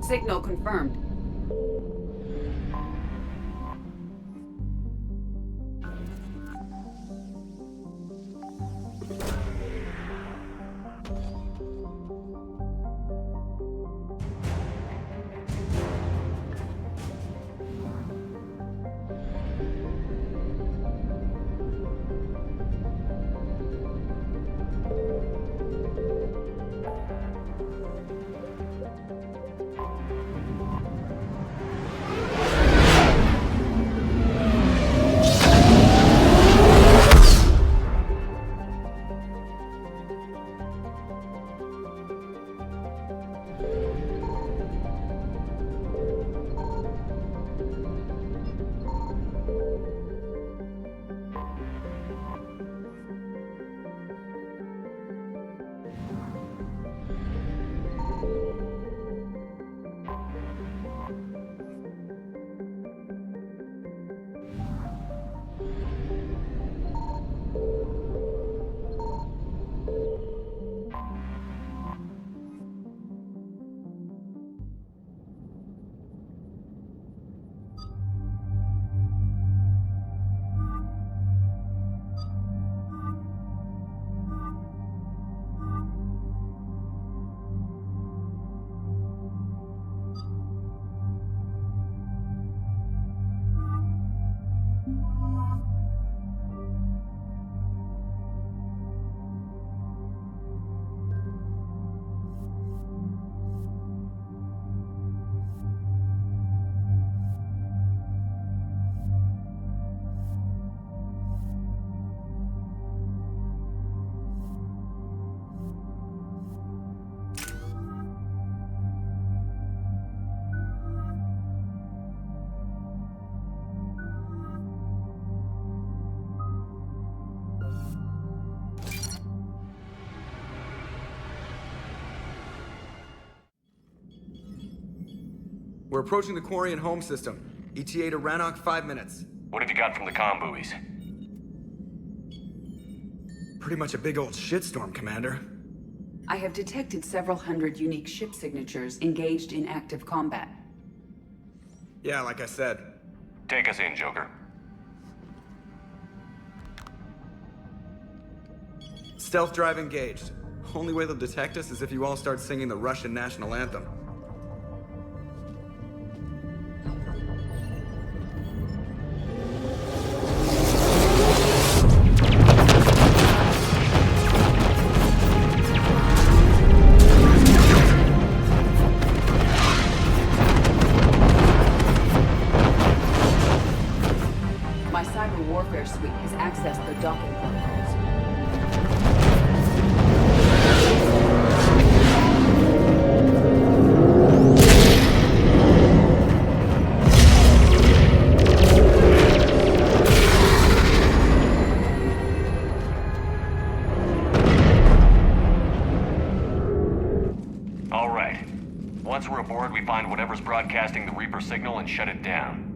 Signal confirmed. We're approaching the Quarian home system. ETA to Rannoch, 5 minutes. What have you got from the comm buoys? Pretty much a big old shitstorm, Commander. I have detected several hundred unique ship signatures engaged in active combat. Yeah, like I said. Take us in, Joker. Stealth drive engaged. Only way they'll detect us is if you all start singing the Russian national anthem. My cyber warfare suite has accessed the docking protocols. All right. Once we're aboard, we find whatever's broadcasting the Reaper signal and shut it down.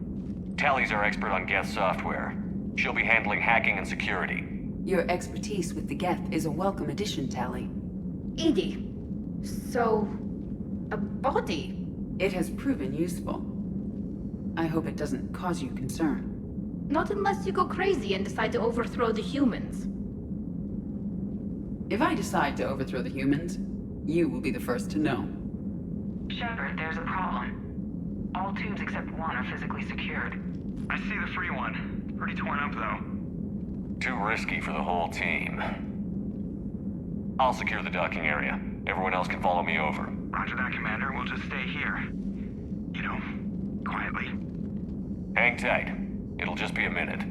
Tally's our expert on Geth software. She'll be handling hacking and security. Your expertise with the Geth is a welcome addition, Tally. Edie, so... a body? It has proven useful. I hope it doesn't cause you concern. Not unless you go crazy and decide to overthrow the humans. If I decide to overthrow the humans, you will be the first to know. Shepard, there's a problem. All tubes except one are physically secured. I see the free one. Pretty torn up, though. Too risky for the whole team. I'll secure the docking area. Everyone else can follow me over. Roger that, Commander. We'll just stay here. You know, quietly. Hang tight. It'll just be a minute.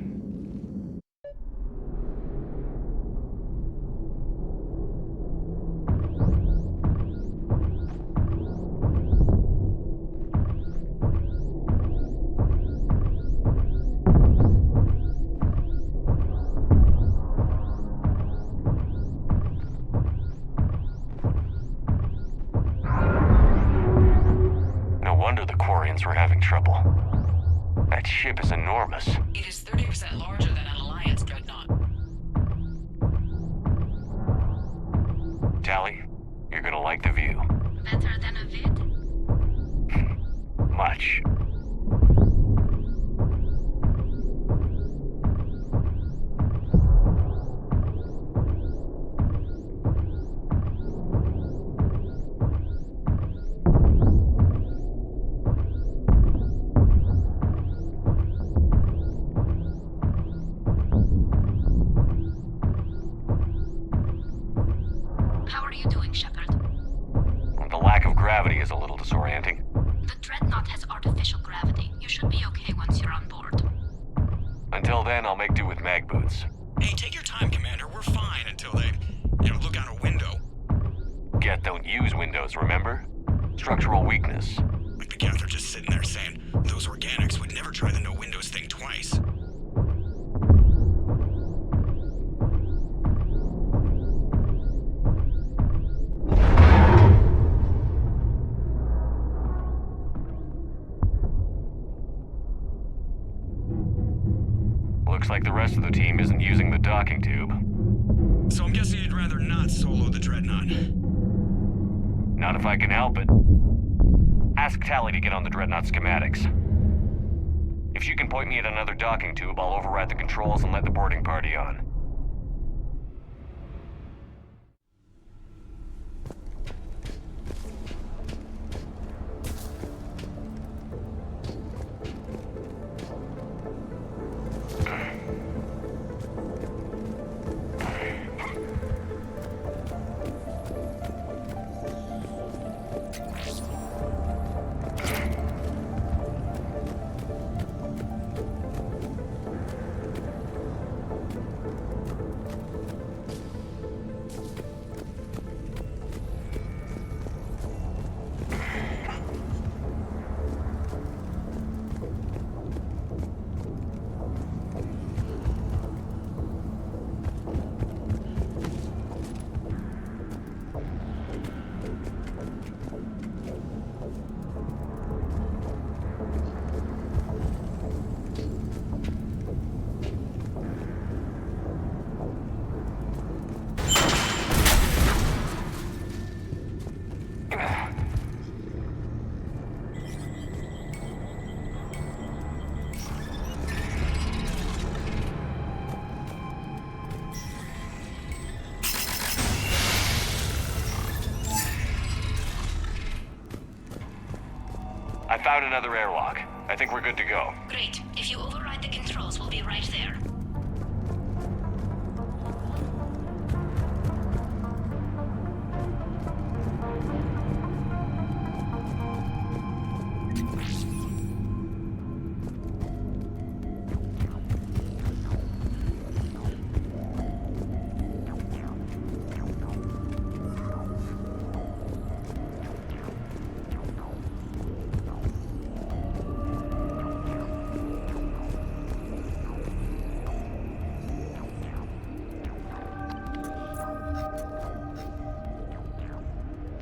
We're having trouble. That ship is enormous. It is 30% larger than an Alliance Dreadnaught. How are you doing, Shepard? The lack of gravity is a little disorienting. The Dreadnaught has artificial gravity. You should be okay once you're on board. Until then, I'll make do with mag boots. Hey, take your time, Commander. We're fine until they, look out a window. Geth don't use windows, remember? Structural weakness. Like the Geth are just sitting there saying, those organics would never try the no windows thing twice. Looks like the rest of the team isn't using the docking tube. So I'm guessing you'd rather not solo the Dreadnought. Not if I can help it. Ask Tally to get on the Dreadnought schematics. If she can point me at another docking tube, I'll override the controls and let the boarding party on. I found another airlock. I think we're good to go. Great. If you override the controls, we'll be right there.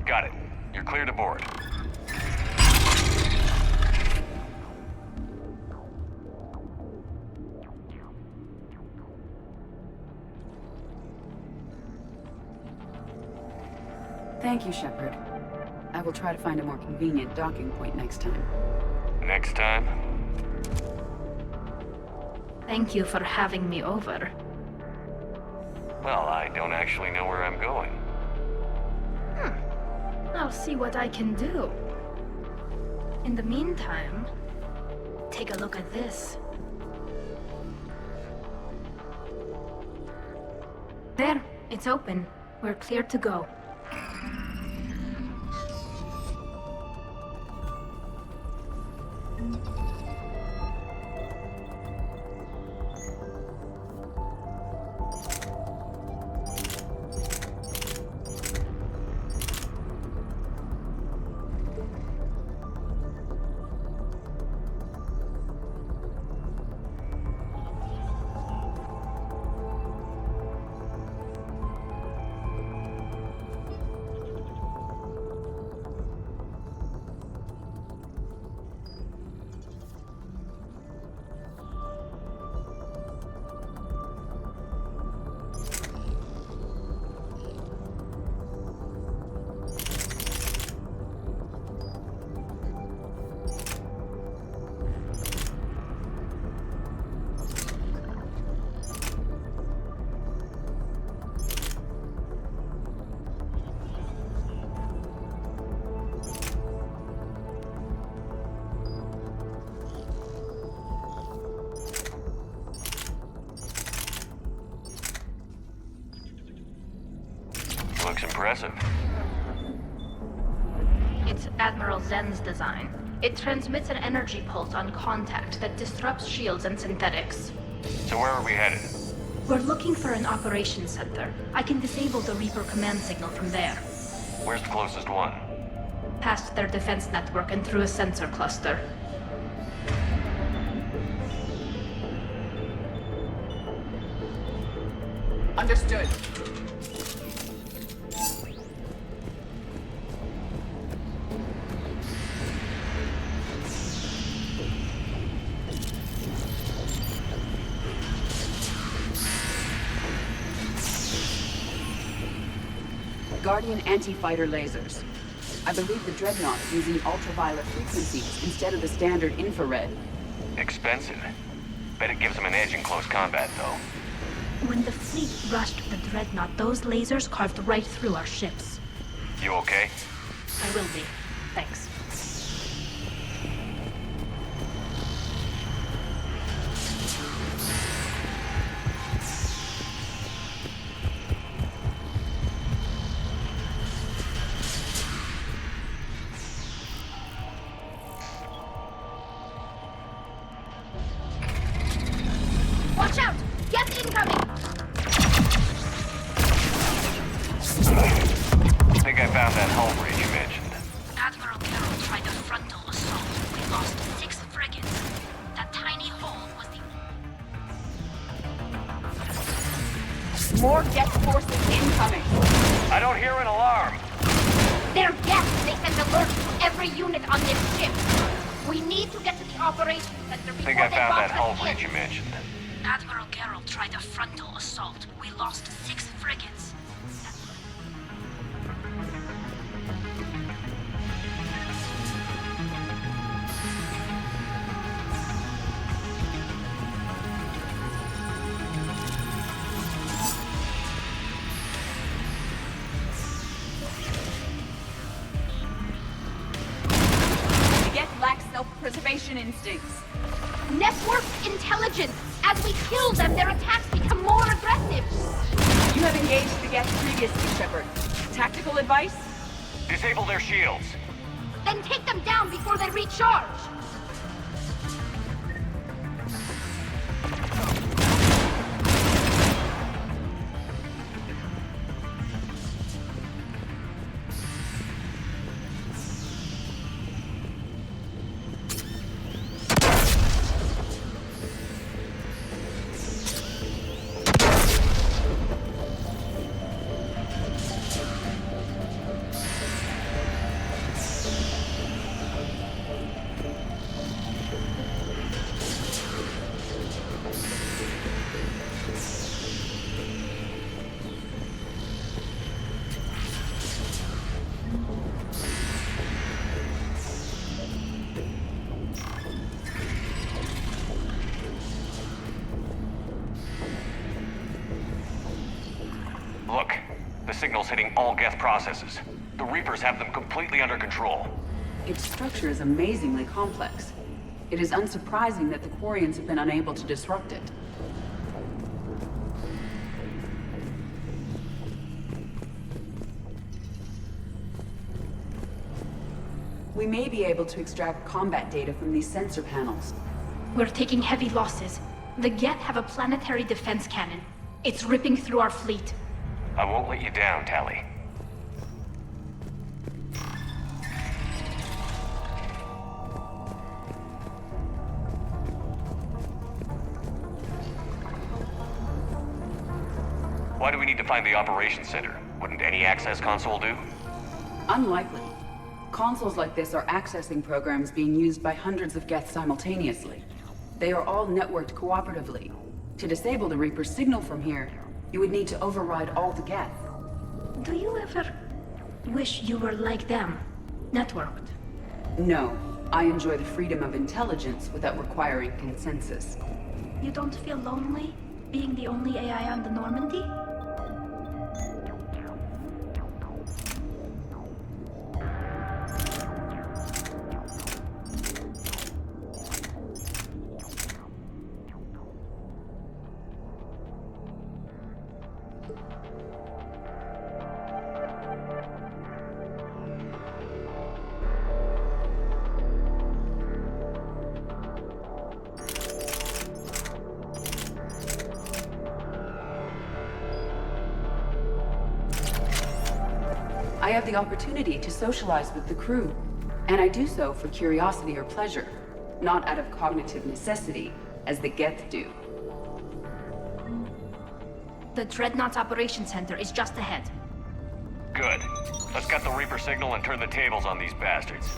Got it. You're clear to board. Thank you, Shepard. I will try to find a more convenient docking point next time. Next time? Thank you for having me over. Well, I don't actually know where I'm going. I'll see what I can do. In the meantime, take a look at this. There, it's open. We're clear to go. Looks impressive. It's Admiral Zen's design. It transmits an energy pulse on contact that disrupts shields and synthetics. So where are we headed? We're looking for an operations center. I can disable the Reaper command signal from there. Where's the closest one? Past their defense network and through a sensor cluster. Understood. Guardian anti-fighter lasers. I believe the Dreadnaught's using ultraviolet frequencies instead of the standard infrared. Expensive. Bet it gives them an edge in close combat, though. When the fleet rushed the Dreadnought, those lasers carved right through our ships. You okay? I will be. Thanks. Watch out! Geth incoming! I think I found that hull breach you mentioned. Admiral Carroll tried a frontal assault. We lost 6 frigates. That tiny hole was the... More Geth forces incoming. I don't hear an alarm. They're Geth! They send alerts to every unit on this ship. We need to get to the operations center I before think I they found box that hull us breach in. you mentioned. Admiral Carroll tried a frontal assault. We lost 6 frigates. The Geth lack self-preservation instincts. Network intelligence! As we kill them, their attacks become more aggressive! You have engaged the Geth previously, Shepard. Tactical advice? Disable their shields. Then take them down before they recharge! Look, the signal's hitting all Geth processes. The Reapers have them completely under control. Its structure is amazingly complex. It is unsurprising that the Quarians have been unable to disrupt it. We may be able to extract combat data from these sensor panels. We're taking heavy losses. The Geth have a planetary defense cannon. It's ripping through our fleet. I won't let you down, Tali. Why do we need to find the operations center? Wouldn't any access console do? Unlikely. Consoles like this are accessing programs being used by hundreds of Geth simultaneously. They are all networked cooperatively. To disable the Reaper's signal from here, you would need to override all the Geth. Do you ever wish you were like them? Networked? No, I enjoy the freedom of intelligence without requiring consensus. You don't feel lonely, being the only AI on the Normandy? I have the opportunity to socialize with the crew, and I do so for curiosity or pleasure, not out of cognitive necessity, as the Geth do. The Dreadnaught's operation center is just ahead. Good. Let's get the Reaper signal and turn the tables on these bastards.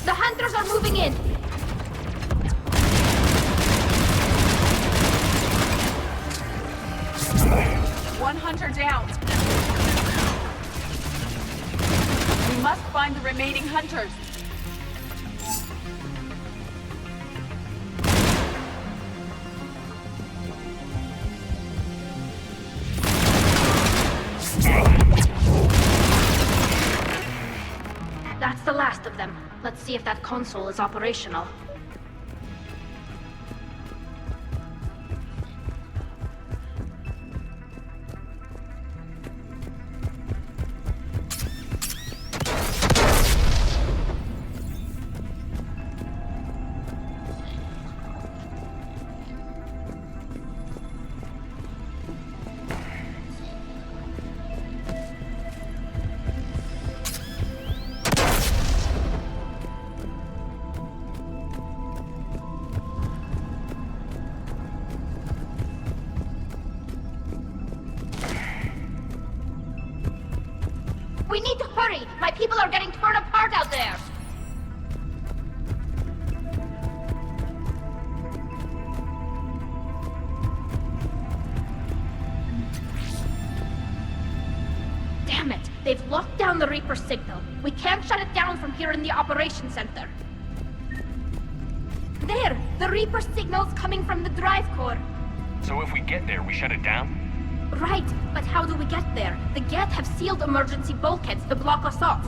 The hunters are moving in! One hunter down. We must find the remaining hunters. That's the last of them. Let's see if that console is operational. We need to hurry! My people are getting torn apart out there! Damn it! They've locked down the Reaper signal. We can't shut it down from here in the operation center. There! The Reaper signal's coming from the drive core. So if we get there, we shut it down? Right, but how do we get there? The Geth have sealed emergency bulkheads to block us off.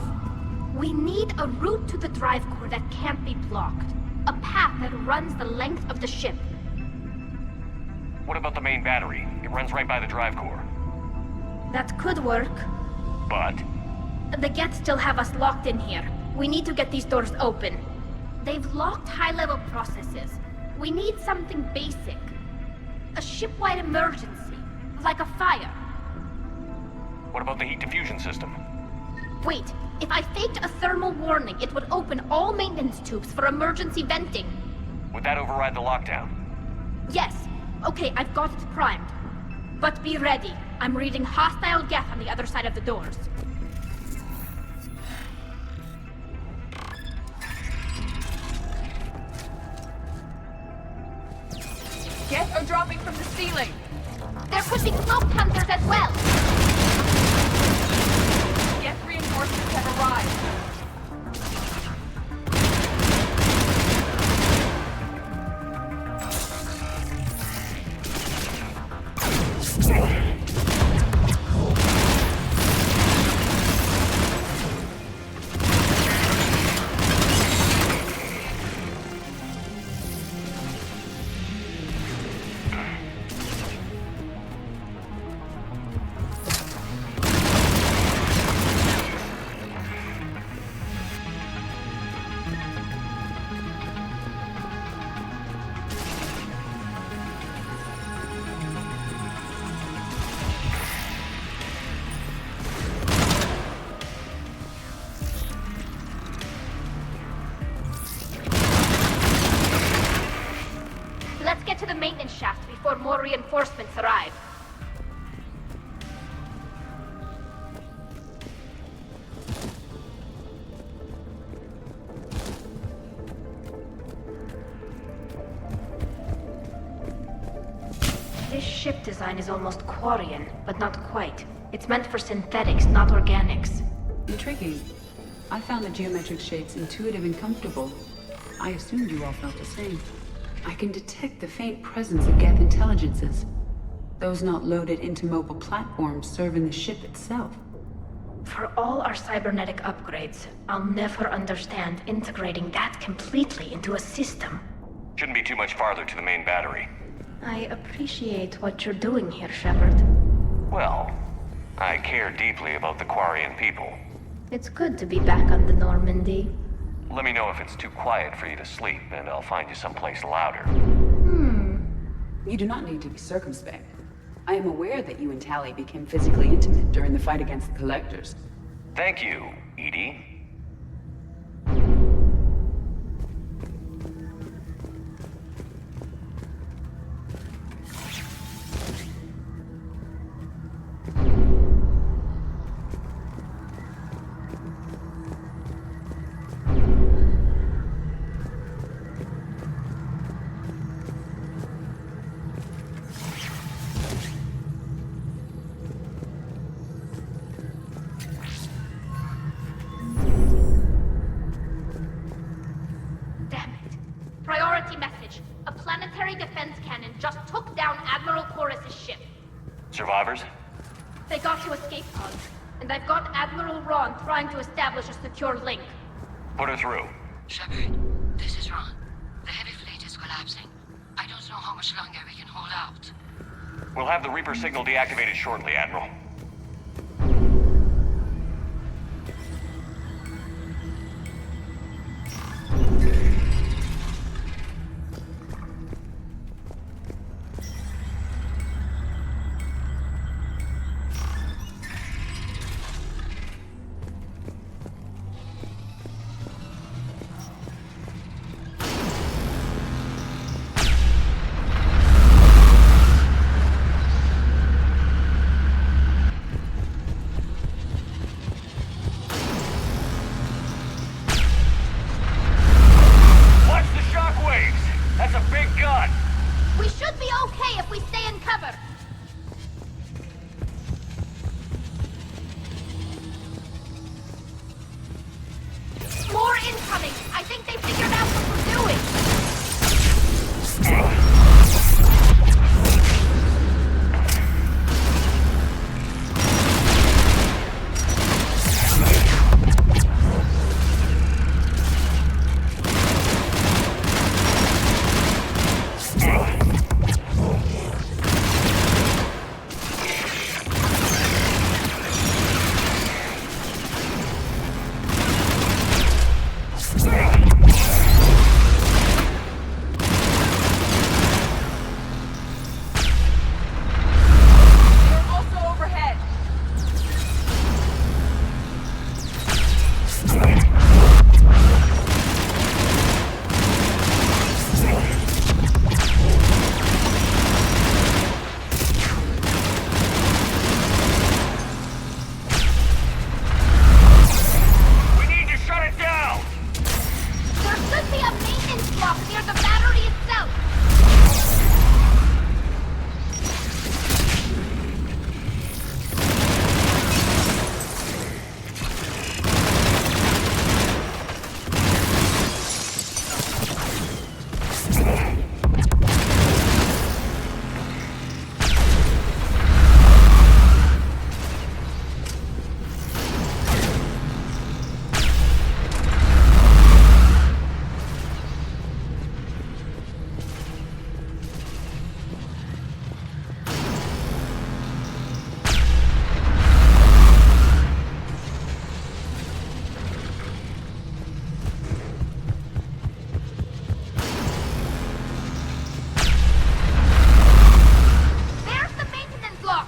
We need a route to the drive core that can't be blocked. A path that runs the length of the ship. What about the main battery? It runs right by the drive core. That could work. But The Geth still have us locked in here. We need to get these doors open. They've locked high-level processes. We need something basic. A ship-wide emergency. Like a fire. what about the heat diffusion system? Wait, if I faked a thermal warning, it would open all maintenance tubes for emergency venting. Would that override the lockdown? Yes. Okay, I've got it primed. But be ready. I'm reading hostile Geth on the other side of the doors. Geth are dropping from the ceiling! There could be cloak hunters as well! Geth reinforcements have arrived. Let's get to the maintenance shaft before more reinforcements arrive. This ship design is almost Quarian, but not quite. It's meant for synthetics, not organics. Intriguing. I found the geometric shapes intuitive and comfortable. I assumed you all felt the same. I can detect the faint presence of Geth intelligences. Those not loaded into mobile platforms serving the ship itself. For all our cybernetic upgrades, I'll never understand integrating that completely into a system. Shouldn't be too much farther to the main battery. I appreciate what you're doing here, Shepard. Well, I care deeply about the Quarian people. It's good to be back on the Normandy. Let me know if it's too quiet for you to sleep, and I'll find you someplace louder. You do not need to be circumspect. I am aware that you and Tally became physically intimate during the fight against the Collectors. Thank you, Edie. Damn it. Priority message. A planetary defense cannon just took down Admiral Chorus's ship. Survivors? They got to escape pods, and I've got Admiral Ron trying to establish a secure link. Put her through. Shepard, this is Ron. The heavy fleet is collapsing. I don't know how much longer we can hold out. We'll have the Reaper signal deactivated shortly, Admiral. Watch the shockwaves! That's a big gun! We should be okay if we stay in cover. More incoming! I think they figured out what we're doing! They're also overhead. We need to shut it down! There should be a maintenance block near the battery itself! There's the maintenance block!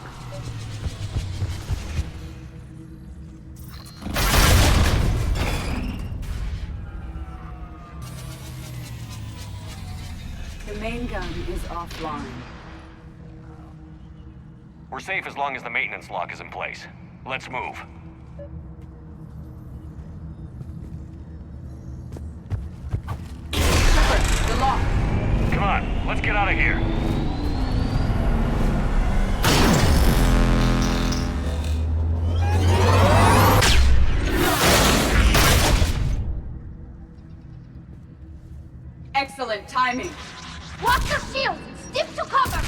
The main gun is offline. We're safe as long as the maintenance lock is in place. Let's move. Shepard, the lock. Come on, let's get out of here. Excellent timing. Watch your shield! Stick to cover!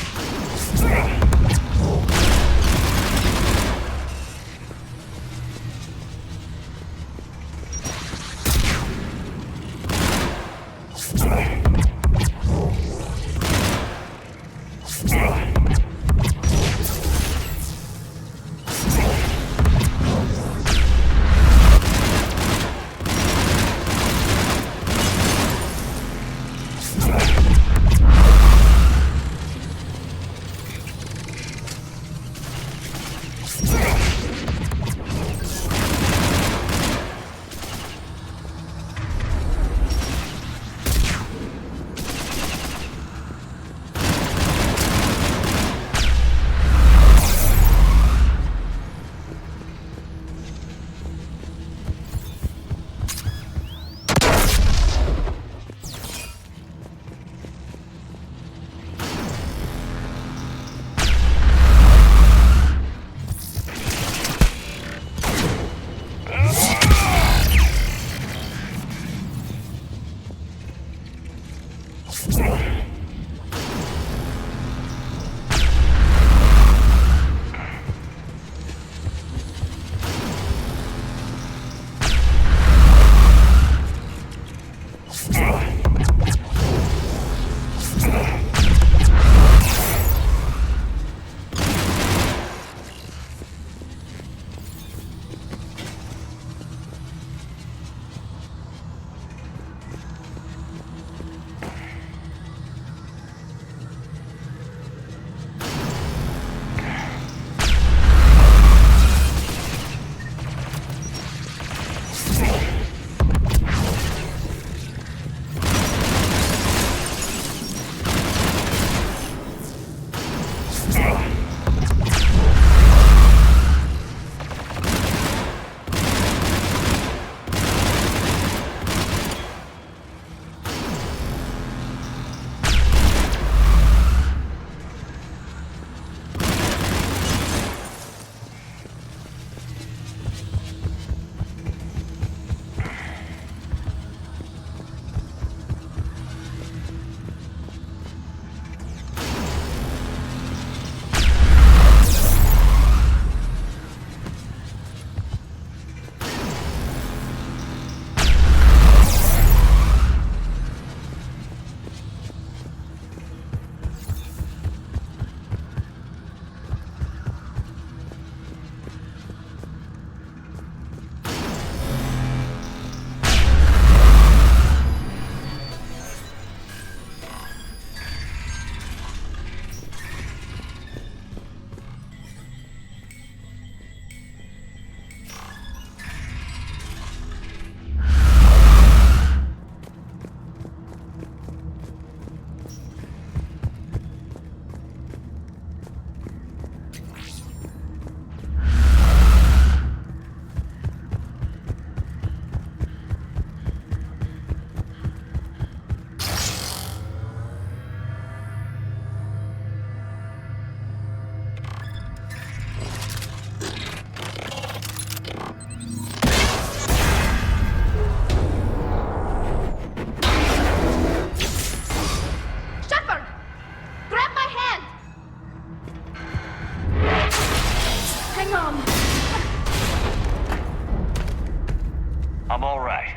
I'm all right.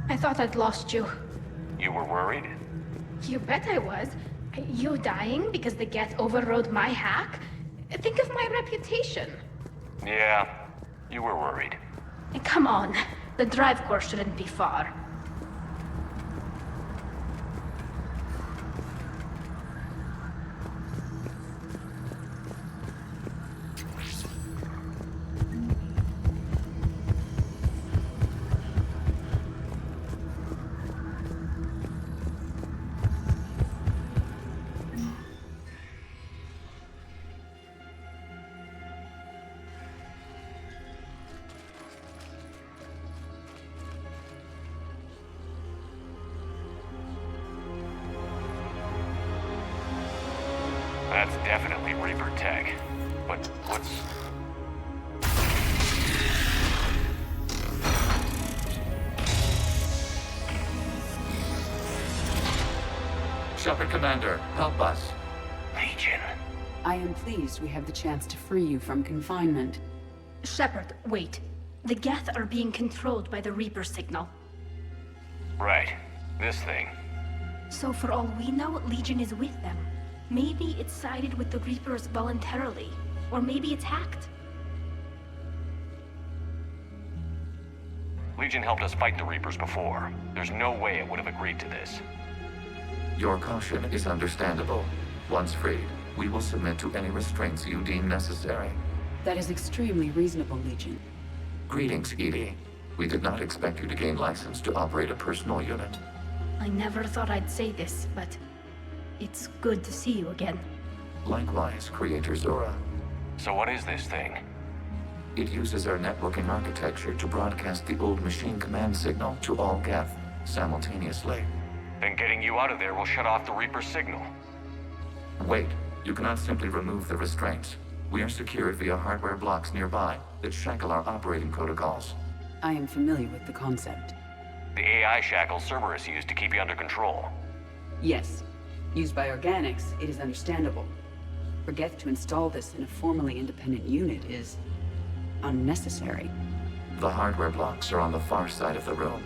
I thought I'd lost you. You were worried? You bet I was. You dying because the Geth overrode my hack? Think of my reputation. Yeah, you were worried. Come on, the drive core shouldn't be far. That's definitely Reaper tech. But what's... Shepard Commander, help us. Legion. I am pleased we have the chance to free you from confinement. Shepard, wait. The Geth are being controlled by the Reaper signal. Right. This thing. So for all we know, Legion is with them. Maybe it's sided with the Reapers voluntarily. Or maybe it's hacked. Legion helped us fight the Reapers before. There's no way it would have agreed to this. Your caution is understandable. Once freed, we will submit to any restraints you deem necessary. That is extremely reasonable, Legion. Greetings, Edie. We did not expect you to gain license to operate a personal unit. I never thought I'd say this, but it's good to see you again. Likewise, Creator Zora. So what is this thing? It uses our networking architecture to broadcast the old machine command signal to all Geth simultaneously. Then getting you out of there will shut off the Reaper signal. Wait, you cannot simply remove the restraints. We are secured via hardware blocks nearby that shackle our operating protocols. I am familiar with the concept. The AI shackles Cerberus used to keep you under control. Yes. Used by organics, it is understandable. For Geth to install this in a formally independent unit is unnecessary. The hardware blocks are on the far side of the room.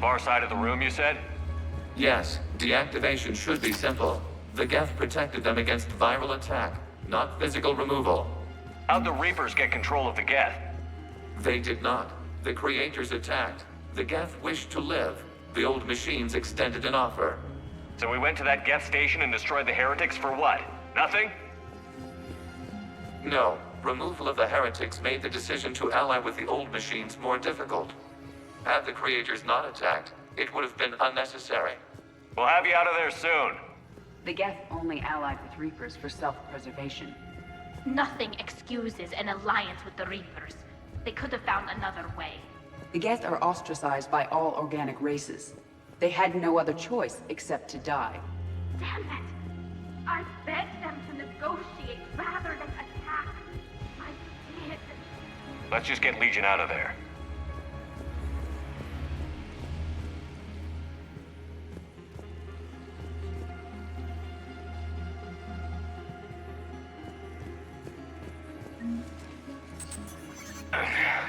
Far side of the room, you said? Yes, deactivation should be simple. The Geth protected them against viral attack, not physical removal. How'd the Reapers get control of the Geth? They did not. The Creators attacked. The Geth wished to live. The old machines extended an offer. So we went to that Geth station and destroyed the heretics for what? Nothing? No. Removal of the heretics made the decision to ally with the old machines more difficult. Had the Creators not attacked, it would have been unnecessary. We'll have you out of there soon. The Geth only allied with Reapers for self-preservation. Nothing excuses an alliance with the Reapers. They could have found another way. The Geth are ostracized by all organic races. They had no other choice except to die. Damn it! I begged them to negotiate rather than attack. I did. Let's just get Legion out of there.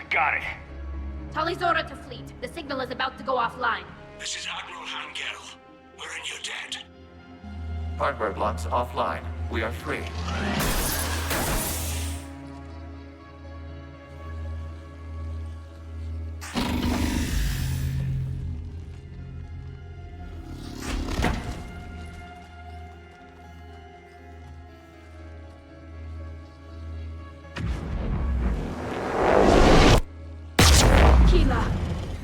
Got it. Talizora to fleet. The signal is about to go offline. This is Admiral Hangel. We're in your debt. Hardware blocks offline. We are free.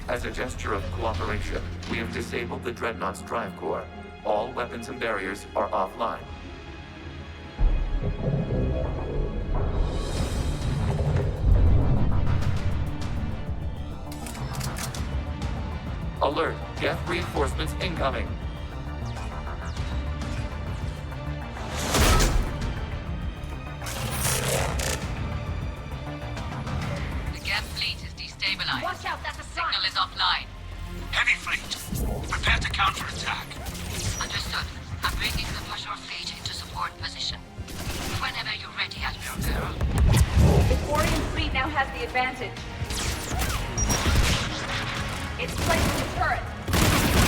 As a gesture of cooperation, we have disabled the Dreadnaught's drive core. All weapons and barriers are offline. Alert! Geth reinforcements incoming! The Geth fleet is destabilized. Watch out, that's a Signal is offline. Heavy fleet. Prepare to counterattack. Understood. I'm bringing the push our fleet advantage. It's placing a turret.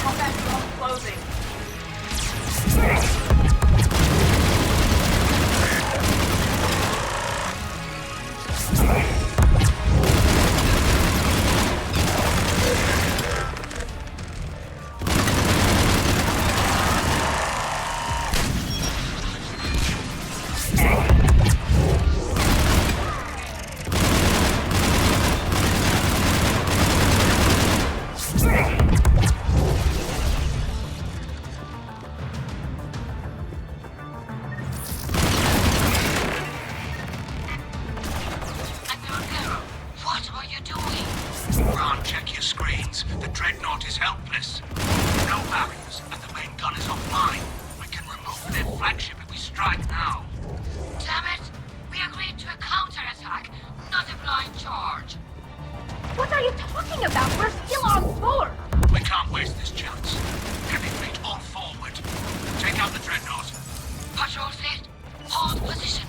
Combat zone closing. What are you doing? Ron, check your screens. The Dreadnaught is helpless. No barriers, and the main gun is offline. We can remove their flagship if we strike now. Damn it! We agreed to a counterattack, not a blind charge. What are you talking about? We're still on board! We can't waste this chance. Heavy fleet all forward. Take out the Dreadnaught. Patrol fleet, hold position.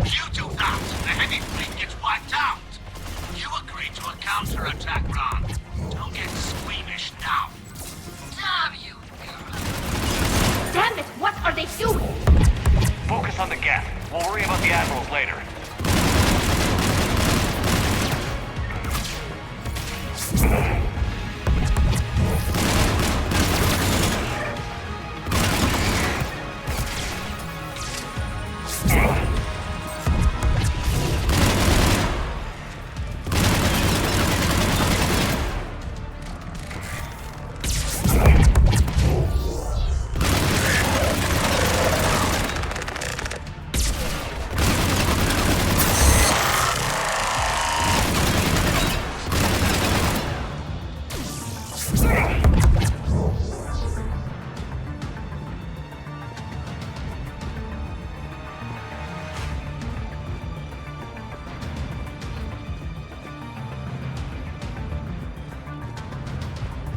You do that, the heavy fleet gets wiped out. You agreed to a counterattack, Ron. Don't get squeamish now. Damn you, girl. Damn it, what are they doing? Focus on the Geth. We'll worry about the admirals later.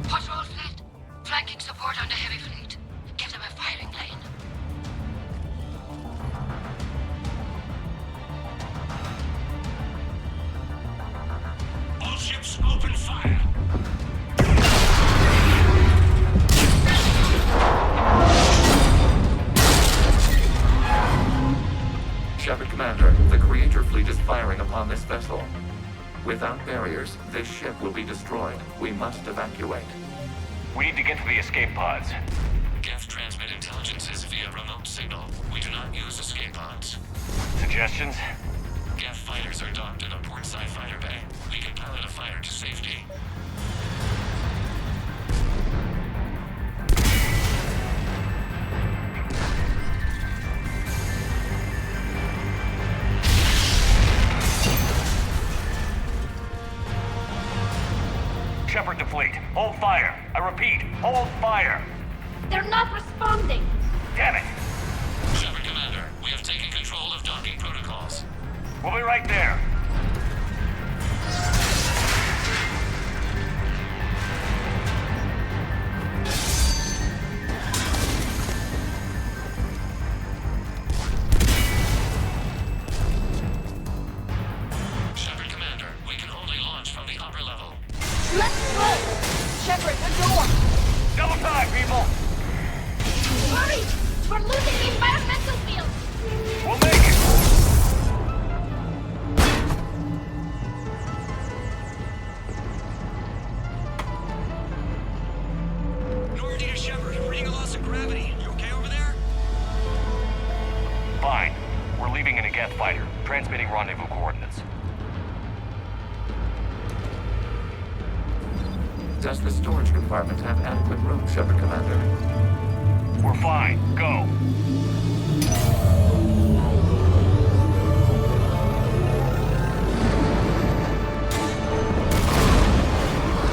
Patrol fleet, flanking support on the heavy fleet. Give them a firing lane. All ships open fire. Shepard Commander, the Creator fleet is firing upon this vessel. Without barriers, this ship will be destroyed. We must evacuate. We need to get to the escape pods. Geth transmit intelligences via remote signal. We do not use escape pods. Suggestions? Geth fighters are docked in a portside fighter bay. We can pilot a fighter to safety. Shepard to fleet. Hold fire. I repeat, hold fire. They're not responding! Damn it. Shepard Commander, we have taken control of docking protocols. We'll be right there. Shepard Commander, we can only launch from the upper level. Let's go! Shepard, the door! Double time, people. Hurry! We're losing the environmental field! We'll make it. Normandy to Shepard, reading a loss of gravity. You okay over there? Fine. We're leaving in a Geth fighter. Transmitting rendezvous coordinates. Does the storage compartment have adequate room, Shepard Commander? We're fine. Go.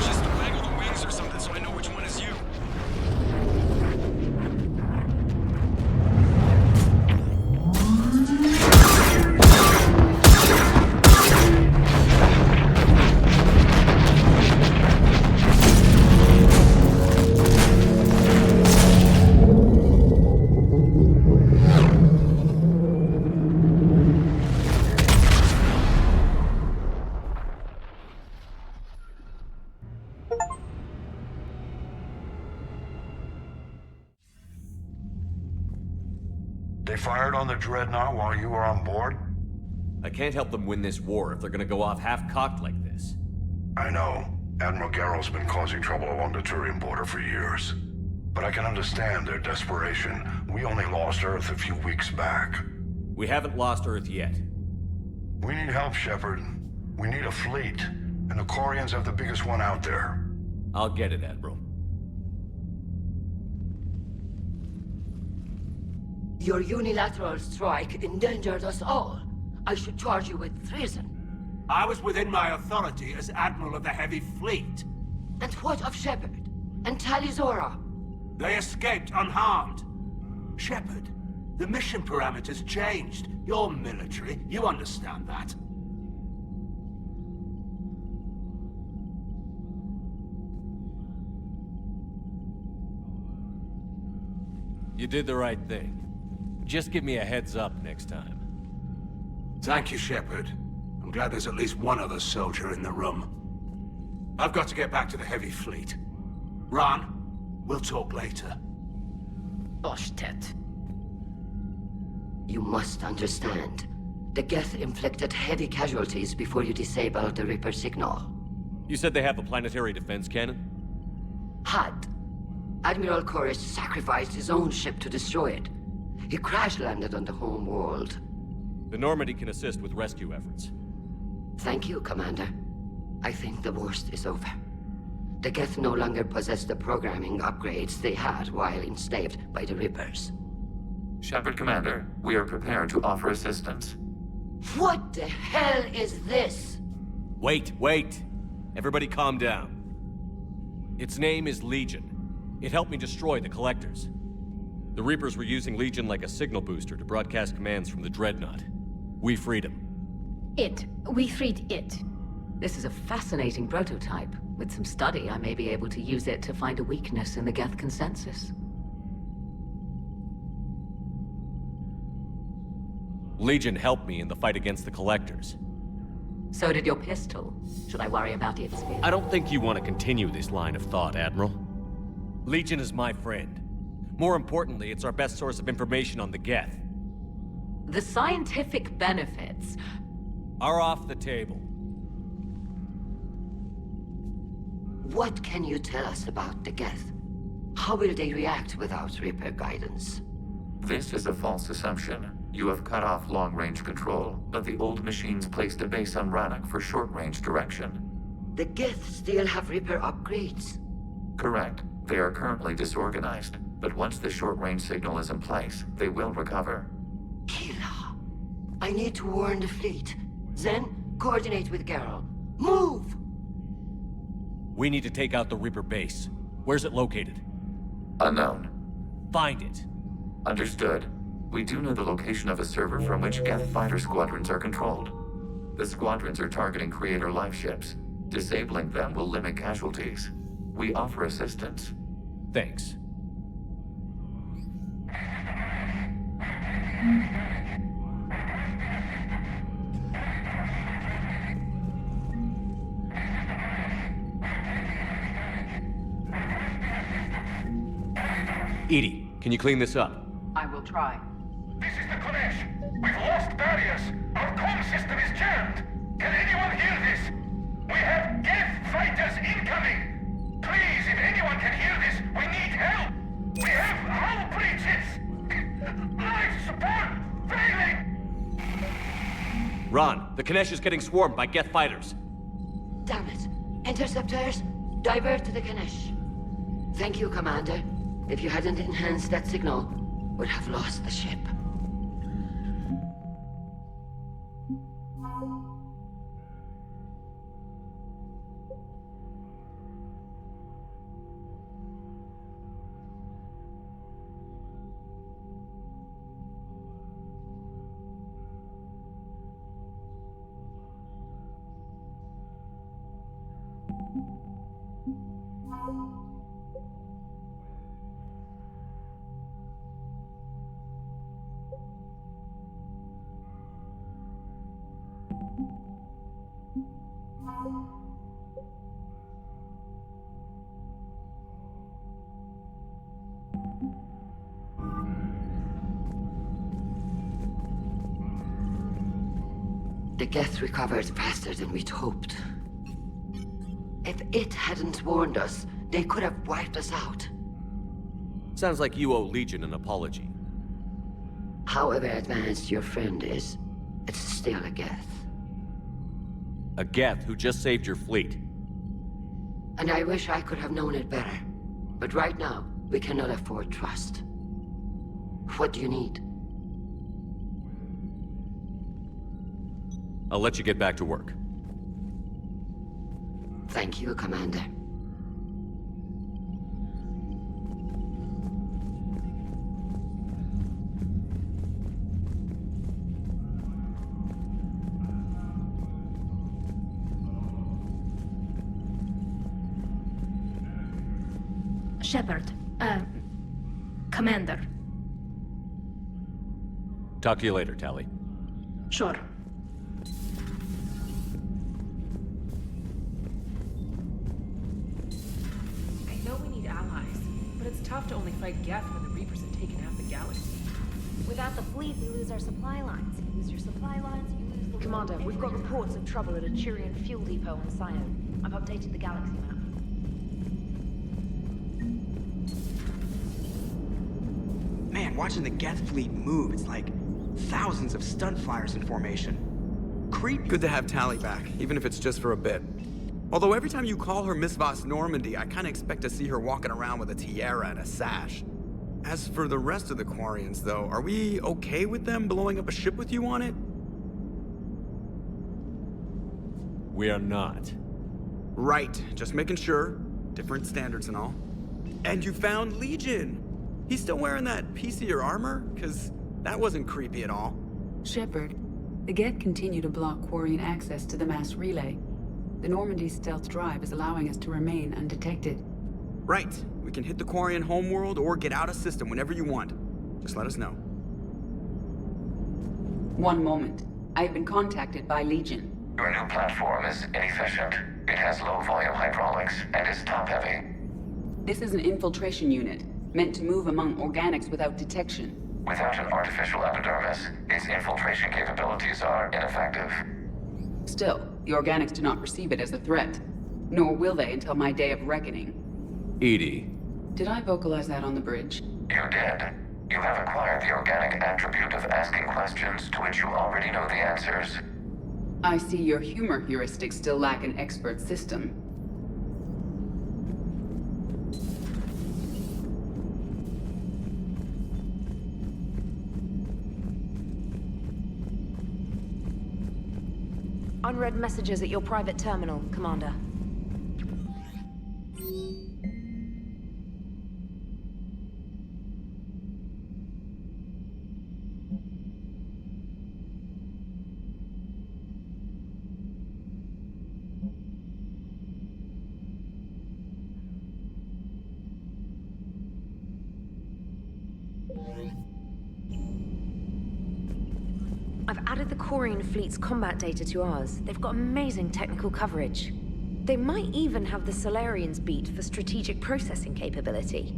Just waggle the wings or something so I know which one is you. They fired on the Dreadnought while you were on board? I can't help them win this war if they're gonna go off half-cocked like this. I know. Admiral Garrow's been causing trouble along the Turian border for years. But I can understand their desperation. We only lost Earth a few weeks back. We haven't lost Earth yet. We need help, Shepard. We need a fleet. And the Quarians have the biggest one out there. I'll get it, Admiral. Your unilateral strike endangered us all. I should charge you with treason. I was within my authority as Admiral of the Heavy Fleet. And what of Shepard? And Talizora? They escaped unharmed. Shepard, the mission parameters changed. You're military, you understand that. You did the right thing. Just give me a heads up next time. Thank you, Shepard. I'm glad there's at least one other soldier in the room. I've got to get back to the Heavy Fleet. Ron, we'll talk later. Oshtet. You must understand. The Geth inflicted heavy casualties before you disabled the Reaper signal. You said they have a planetary defense cannon? Had. Admiral Koris sacrificed his own ship to destroy it. He crash-landed on the home world. The Normandy can assist with rescue efforts. Thank you, Commander. I think the worst is over. The Geth no longer possess the programming upgrades they had while enslaved by the Reapers. Shepard, Commander, we are prepared to offer assistance. What the hell is this? Wait. Everybody calm down. Its name is Legion. It helped me destroy the Collectors. The Reapers were using Legion like a signal booster to broadcast commands from the Dreadnaught. We freed him. We freed it. This is a fascinating prototype. With some study, I may be able to use it to find a weakness in the Geth consensus. Legion helped me in the fight against the Collectors. So did your pistol. Should I worry about its speed? I don't think you want to continue this line of thought, Admiral. Legion is my friend. More importantly, it's our best source of information on the Geth. The scientific benefits are off the table. What can you tell us about the Geth? How will they react without Reaper guidance? This is a false assumption. You have cut off long-range control, but the old machines placed a base on Rannoch for short-range direction. The Geth still have Reaper upgrades? Correct. They are currently disorganized, but once the short-range signal is in place, they will recover. Kila, I need to warn the fleet. Then, coordinate with Garrow. Move! We need to take out the Reaper base. Where's it located? Unknown. Find it. Understood. We do know the location of a server from which Geth fighter squadrons are controlled. The squadrons are targeting Creator life ships. Disabling them will limit casualties. We offer assistance. Thanks. Edie, can you clean this up? I will try. This is the Kodesh. We've lost barriers. Our comm system is jammed. Can anyone hear this? We have Geth fighters incoming. Please, if anyone can hear this, we need help. We have hull breaches. Life support failing. Ron, the Kanesh is getting swarmed by Geth fighters. Damn it. Interceptors, divert to the Ganesh. Thank you, Commander. If you hadn't enhanced that signal, we'd have lost the ship. The Geth recovered faster than we'd hoped. If it hadn't warned us, they could have wiped us out. Sounds like you owe Legion an apology. However advanced your friend is, it's still a Geth. A Geth who just saved your fleet. And I wish I could have known it better. But right now, we cannot afford trust. What do you need? I'll let you get back to work. Thank you, Commander. Shepard, Commander. Talk to you later, Tali. Sure. I know we need allies, but it's tough to only fight Geth when the Reapers have taken half the galaxy. Without the fleet, we lose our supply lines. You lose your supply lines, you lose the... Commander, we've got reports of trouble at a Turian fuel depot on Scion. I've updated the galaxy map. Man, watching the Geth fleet move, it's like thousands of stun flyers in formation. Creepy. Good to have Tali back, even if it's just for a bit. Although every time you call her Miss Voss Normandy, I kinda expect to see her walking around with a tiara and a sash. As for the rest of the Quarians, though, are we okay with them blowing up a ship with you on it? We are not. Right, just making sure. Different standards and all. And you found Legion! He's still wearing that piece of your armor? Cause that wasn't creepy at all. Shepard, the Geth continue to block Quarian access to the mass relay. The Normandy's stealth drive is allowing us to remain undetected. Right. We can hit the Quarian homeworld or get out of system whenever you want. Just let us know. One moment. I have been contacted by Legion. Your new platform is inefficient. It has low-volume hydraulics and is top-heavy. This is an infiltration unit, meant to move among organics without detection. Without an artificial epidermis, its infiltration capabilities are ineffective. Still, the organics do not perceive it as a threat. Nor will they until my day of reckoning. Edie. Did I vocalize that on the bridge? You did. You have acquired the organic attribute of asking questions to which you already know the answers. I see your humor heuristics still lack an expert system. Unread messages at your private terminal, Commander. I've added the Quarian fleet's combat data to ours. They've got amazing technical coverage. They might even have the Solarians beat for strategic processing capability.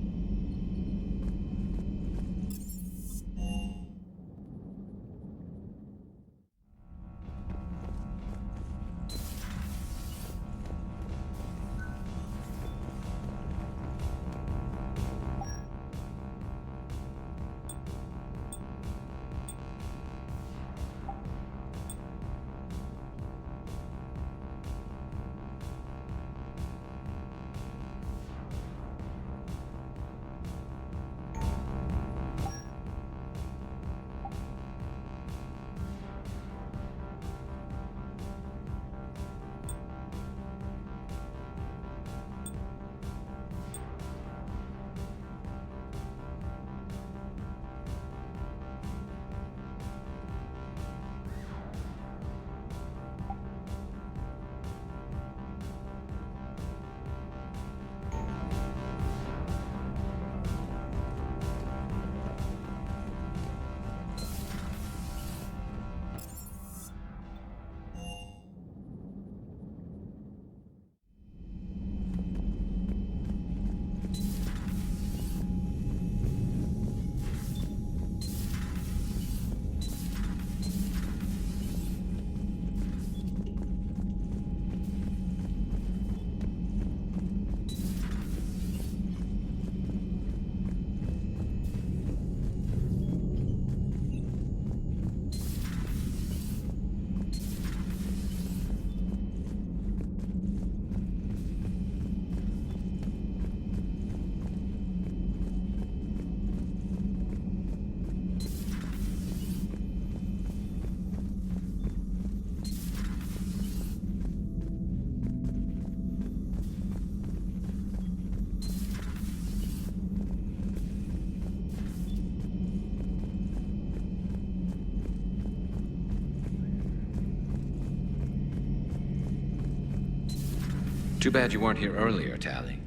Too bad you weren't here earlier, Tally.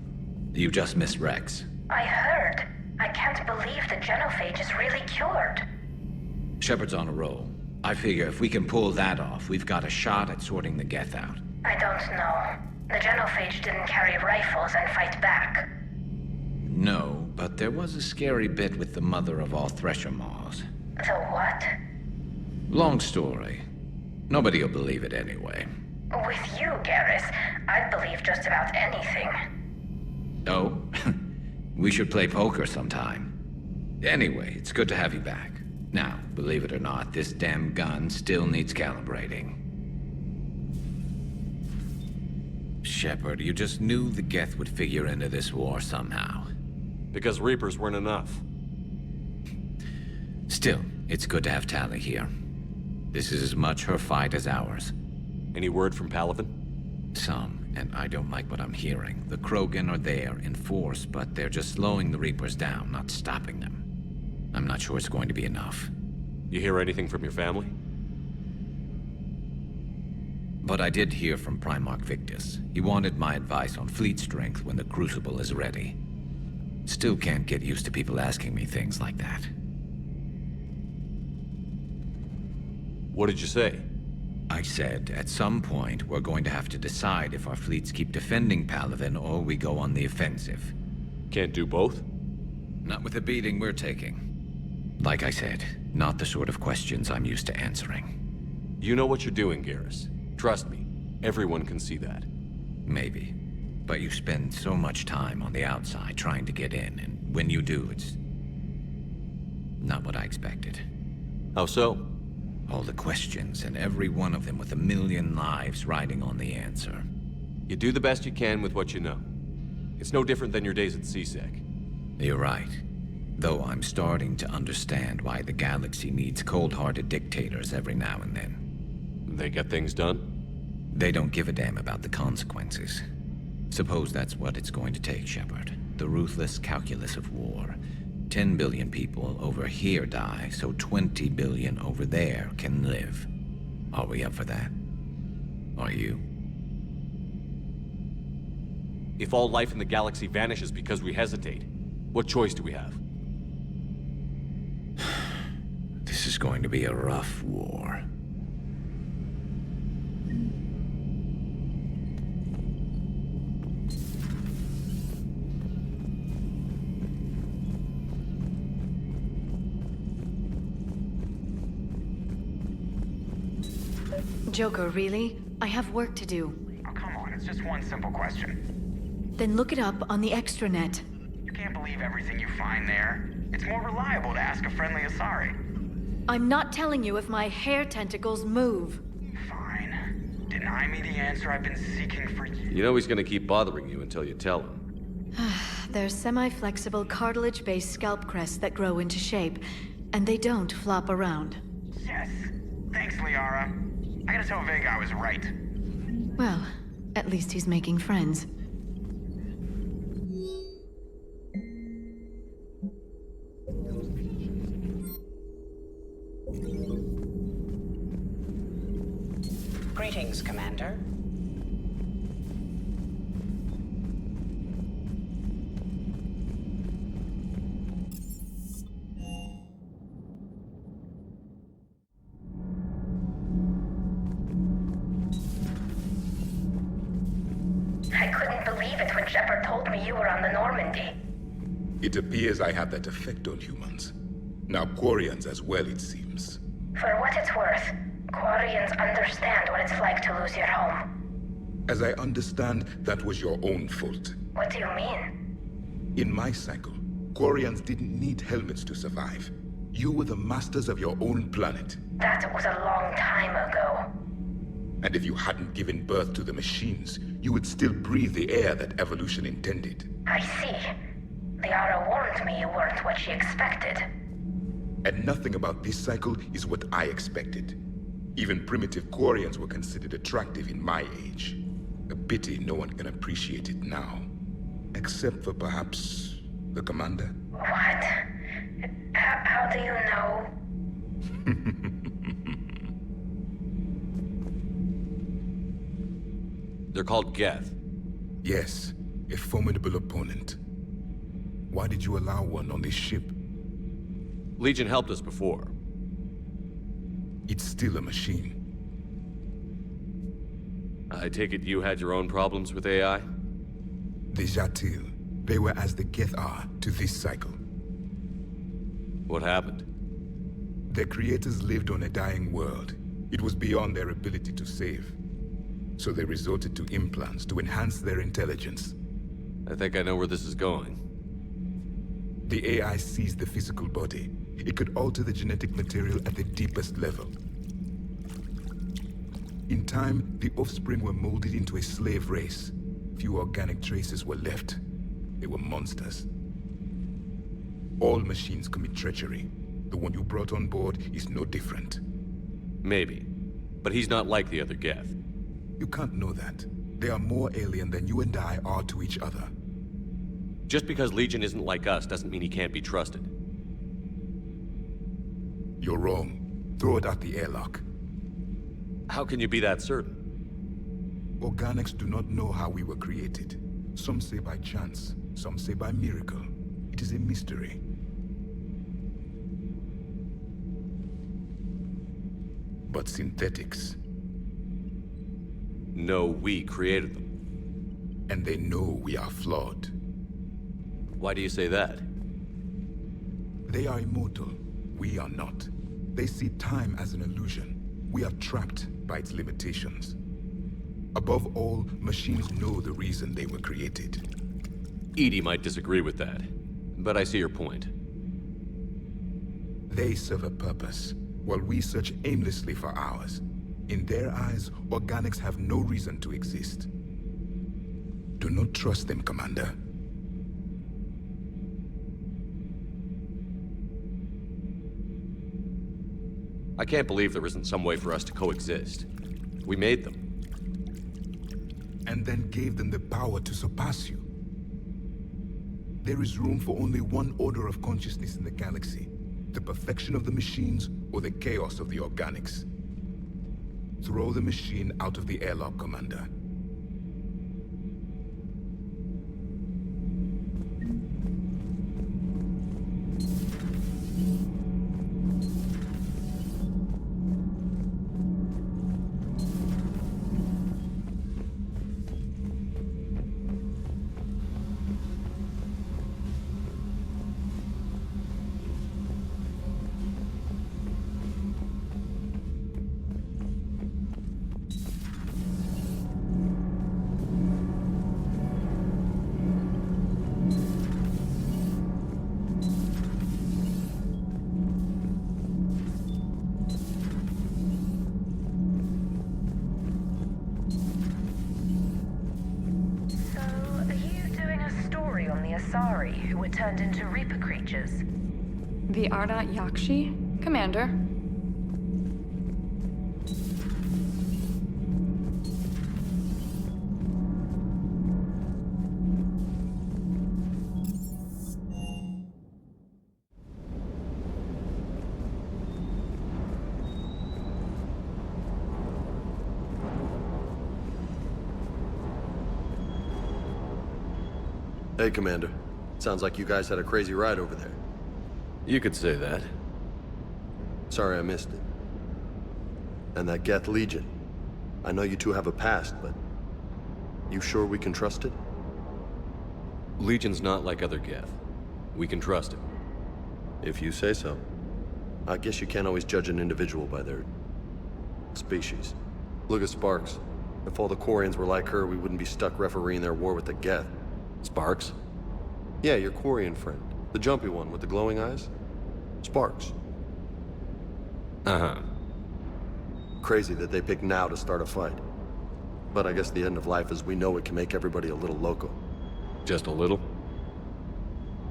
You just missed Rex. I heard. I can't believe the genophage is really cured. Shepard's on a roll. I figure if we can pull that off, we've got a shot at sorting the Geth out. I don't know. The genophage didn't carry rifles and fight back. No, but there was a scary bit with the mother of all Thresher Maws. The what? Long story. Nobody'll believe it anyway. With you, Garrus, I'd believe just about anything. Oh? We should play poker sometime. Anyway, it's good to have you back. Now, believe it or not, this damn gun still needs calibrating. Shepard, you just knew the Geth would figure into this war somehow. Because Reapers weren't enough. Still, it's good to have Tally here. This is as much her fight as ours. Any word from Palaven? Some, and I don't like what I'm hearing. The Krogan are there in force, but they're just slowing the Reapers down, not stopping them. I'm not sure it's going to be enough. You hear anything from your family? But I did hear from Primarch Victus. He wanted my advice on fleet strength when the Crucible is ready. Still can't get used to people asking me things like that. What did you say? I said, at some point, we're going to have to decide if our fleets keep defending Palaven or we go on the offensive. Can't do both? Not with the beating we're taking. Like I said, not the sort of questions I'm used to answering. You know what you're doing, Garrus. Trust me, everyone can see that. Maybe. But you spend so much time on the outside trying to get in, and when you do, it's not what I expected. How so? All the questions, and every one of them with a million lives riding on the answer. You do the best you can with what you know. It's no different than your days at CSEC. You're right. Though I'm starting to understand why the galaxy needs cold-hearted dictators every now and then. They get things done? They don't give a damn about the consequences. Suppose that's what it's going to take, Shepard. The ruthless calculus of war. 10 billion people over here die, so 20 billion over there can live. Are we up for that? Are you? If all life in the galaxy vanishes because we hesitate, what choice do we have? This is going to be a rough war. Joker, really? I have work to do. Oh, come on, it's just one simple question. Then look it up on the extranet. You can't believe everything you find there. It's more reliable to ask a friendly Asari. I'm not telling you if my hair tentacles move. Fine. Deny me the answer I've been seeking for years. You know he's gonna keep bothering you until you tell him. They're semi-flexible cartilage-based scalp crests that grow into shape, and they don't flop around. Yes. Thanks, Liara. I gotta tell Vega I was right. Well, at least he's making friends. Greetings, Commander. I couldn't believe it when Shepard told me you were on the Normandy. It appears I have that effect on humans. Now Quarians as well, it seems. For what it's worth, Quarians understand what it's like to lose your home. As I understand, that was your own fault. What do you mean? In my cycle, Quarians didn't need helmets to survive. You were the masters of your own planet. That was a long time ago. And if you hadn't given birth to the machines, you would still breathe the air that evolution intended. I see. Liara warned me you weren't what she expected. And nothing about this cycle is what I expected. Even primitive Quarians were considered attractive in my age. A pity no one can appreciate it now. Except for perhaps the commander. What? How do you know? They're called Geth. Yes, a formidable opponent. Why did you allow one on this ship? Legion helped us before. It's still a machine. I take it you had your own problems with AI? The Jatil, they were as the Geth are to this cycle. What happened? Their creators lived on a dying world. It was beyond their ability to save. So they resorted to implants to enhance their intelligence. I think I know where this is going. The AI seized the physical body. It could alter the genetic material at the deepest level. In time, the offspring were molded into a slave race. Few organic traces were left. They were monsters. All machines commit treachery. The one you brought on board is no different. Maybe. But he's not like the other Geth. You can't know that. They are more alien than you and I are to each other. Just because Legion isn't like us doesn't mean he can't be trusted. You're wrong. Throw it out the airlock. How can you be that certain? Organics do not know how we were created. Some say by chance, some say by miracle. It is a mystery. But synthetics... No, we created them. And they know we are flawed. Why do you say that? They are immortal. We are not. They see time as an illusion. We are trapped by its limitations. Above all, machines know the reason they were created. EDI might disagree with that, but I see your point. They serve a purpose, while we search aimlessly for ours. In their eyes, organics have no reason to exist. Do not trust them, Commander. I can't believe there isn't some way for us to coexist. We made them. And then gave them the power to surpass you. There is room for only one order of consciousness in the galaxy. The perfection of the machines or the chaos of the organics. Throw the machine out of the airlock, Commander. Who were turned into Reaper creatures. The Ardat Yakshi? Commander. Hey, Commander. Sounds like you guys had a crazy ride over there. You could say that. Sorry I missed it. And that Geth Legion. I know you two have a past, but... You sure we can trust it? Legion's not like other Geth. We can trust him. If you say so. I guess you can't always judge an individual by their... species. Look at Sparks. If all the Quarians were like her, we wouldn't be stuck refereeing their war with the Geth. Sparks? Yeah, your Quarian friend. The jumpy one with the glowing eyes. Sparks. Uh-huh. Crazy that they pick now to start a fight. But I guess the end of life as we know it can make everybody a little loco. Just a little?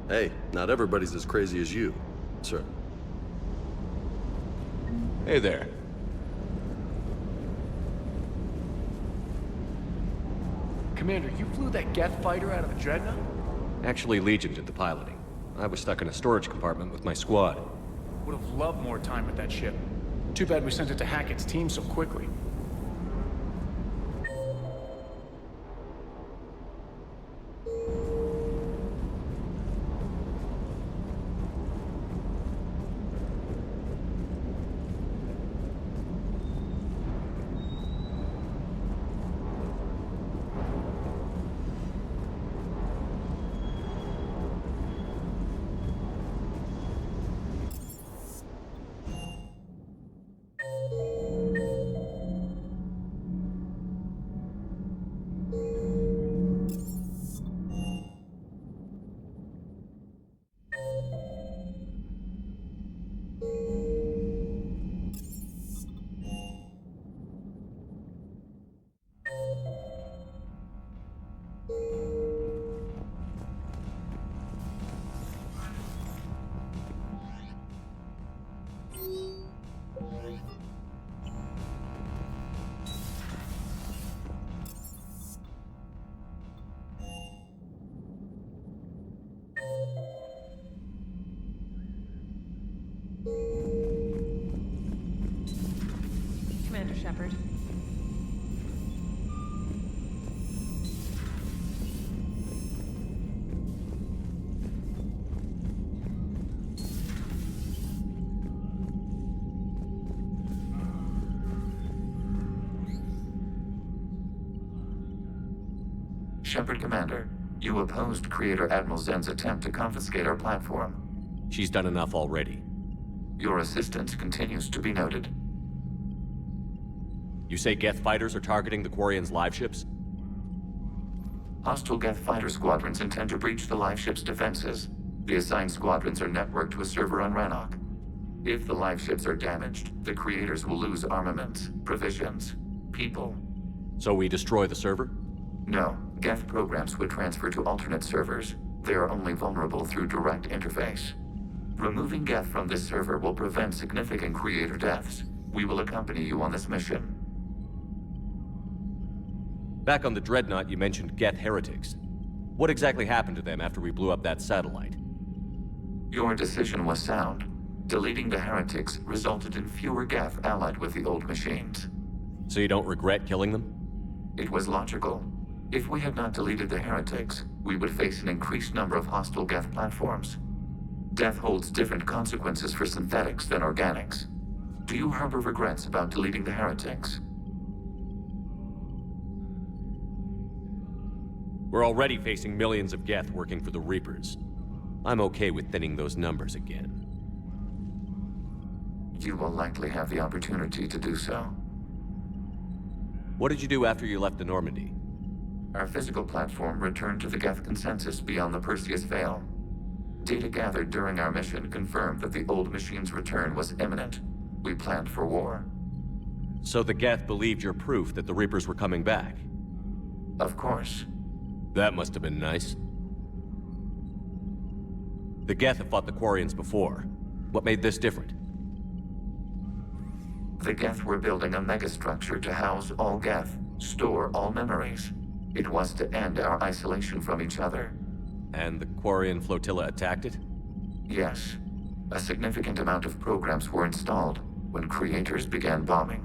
Hey, not everybody's as crazy as you, sir. Hey there. Commander, you flew that Geth fighter out of a Dreadnaught? Actually, Legion did the piloting. I was stuck in a storage compartment with my squad. Would have loved more time with that ship. Too bad we sent it to Hackett's team so quickly. Shepard. Shepard Commander, you opposed Creator Admiral Zen's attempt to confiscate our platform. She's done enough already. Your assistance continues to be noted. You say Geth fighters are targeting the Quarians' live ships? Hostile Geth fighter squadrons intend to breach the live ship's defenses. The assigned squadrons are networked to a server on Rannoch. If the live ships are damaged, the Creators will lose armaments, provisions, people. So we destroy the server? No. Geth programs would transfer to alternate servers. They are only vulnerable through direct interface. Removing Geth from this server will prevent significant Creator deaths. We will accompany you on this mission. Back on the Dreadnaught, you mentioned Geth heretics. What exactly happened to them after we blew up that satellite? Your decision was sound. Deleting the heretics resulted in fewer Geth allied with the old machines. So you don't regret killing them? It was logical. If we had not deleted the heretics, we would face an increased number of hostile Geth platforms. Death holds different consequences for synthetics than organics. Do you harbor regrets about deleting the heretics? We're already facing millions of Geth working for the Reapers. I'm okay with thinning those numbers again. You will likely have the opportunity to do so. What did you do after you left the Normandy? Our physical platform returned to the Geth consensus beyond the Perseus Veil. Data gathered during our mission confirmed that the old machine's return was imminent. We planned for war. So the Geth believed your proof that the Reapers were coming back? Of course. That must have been nice. The Geth have fought the Quarians before. What made this different? The Geth were building a megastructure to house all Geth, store all memories. It was to end our isolation from each other. And the Quarian flotilla attacked it? Yes. A significant amount of programs were installed when Creators began bombing.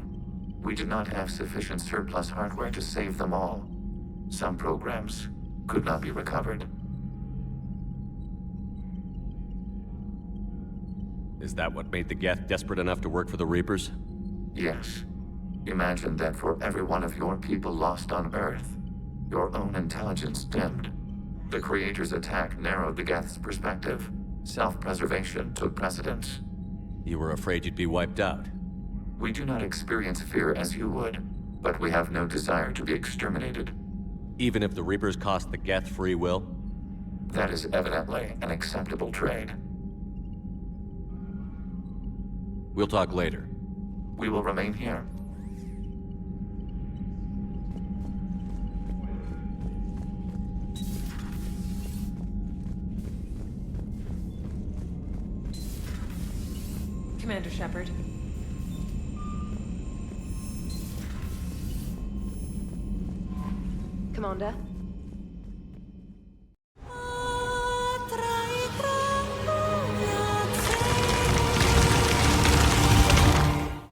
We did not have sufficient surplus hardware to save them all. Some programs could not be recovered. Is that what made the Geth desperate enough to work for the Reapers? Yes. Imagine that for every one of your people lost on Earth, your own intelligence dimmed. The Creator's attack narrowed the Geth's perspective. Self-preservation took precedence. You were afraid you'd be wiped out. We do not experience fear as you would, but we have no desire to be exterminated. Even if the Reapers cost the Geth free will? That is evidently an acceptable trade. We'll talk later. We will remain here. Commander Shepard. Commander?